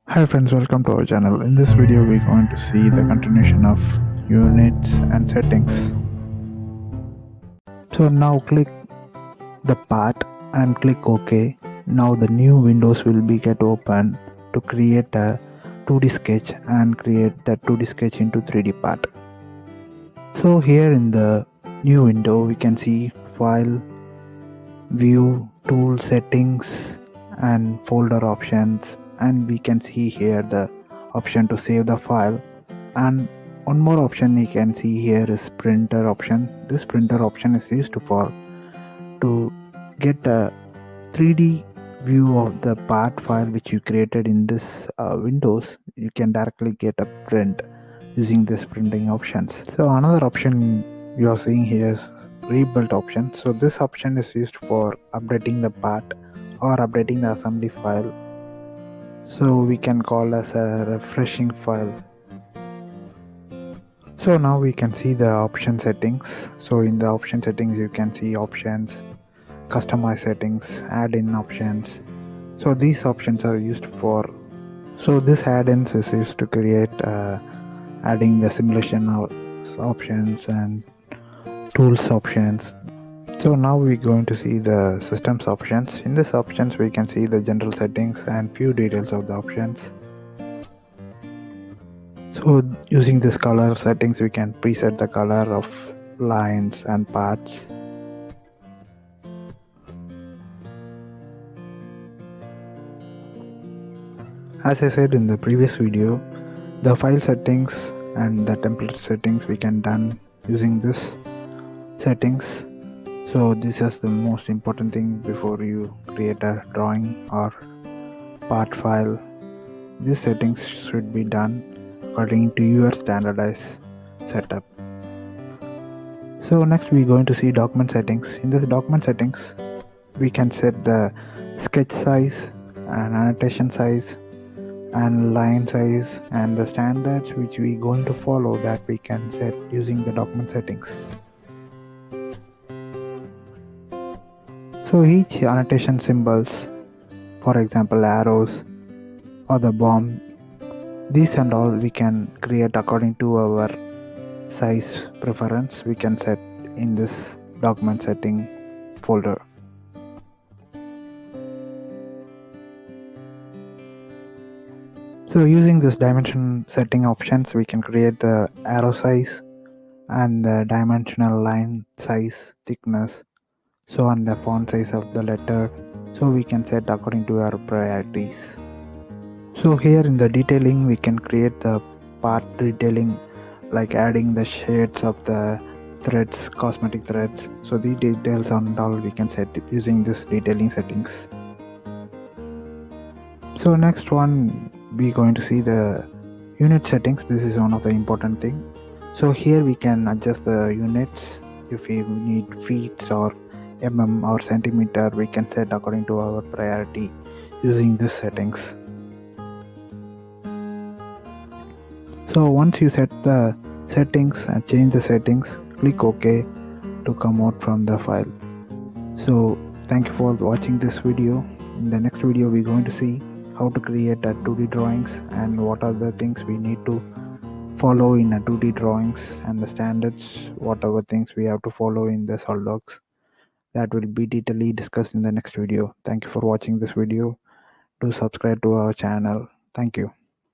Hi friends, welcome to our channel. In this video, we're going to see the continuation of units and settings. So now click the part and click OK. Now the new windows will be get open to create a 2D sketch and create that 2D sketch into 3D part. So here in the new window, we can see file, view, tool settings and folder options, and we can see here the option to save the file, and one more option you can see here is printer option. This printer option is used for to get a 3D view of the part file which you created in this windows. You can directly get a print using this printing options. So another option you are seeing here is rebuild option. So this option is used for updating the part or updating the assembly file, so we can call as a refreshing file. So now we can see the option settings. So in the option settings you can see options, customize settings, add-in options. So these options are used for, so this add-ins is used to create adding the simulation options and tools options. So now we're going to see the systems options. In this options we can see the general settings and few details of the options. So using this color settings we can preset the color of lines and parts. As I said in the previous video, the file settings and the template settings we can done using this settings. So this is the most important thing before you create a drawing or part file. These settings should be done according to your standardized setup. So next we're going to see document settings. In this document settings we can set the sketch size and annotation size and line size and the standards which we going to follow, that we can set using the document settings. So each annotation symbols, for example arrows or the bomb, these and all we can create according to our size preference. We can set in this document setting folder. So using this dimension setting options we can create the arrow size and the dimensional line size, thickness, so on the font size of the letter, so we can set according to our priorities. So here in the detailing we can create the part detailing, like adding the shades of the threads, cosmetic threads. So the details on all we can set using this detailing settings. So next one we going to see the unit settings. This is one of the important thing. So here we can adjust the units. If we need feet or or centimeter, we can set according to our priority using this settings. So once you set the settings and change the settings, click OK to come out from the file. So thank you for watching this video. In the next video we're going to see how to create a 2D drawings and what are the things we need to follow in a 2D drawings and the standards, whatever things we have to follow in the SolidWorks. That will be detailedly discussed in the next video. Thank you for watching this video. Do subscribe to our channel. Thank you.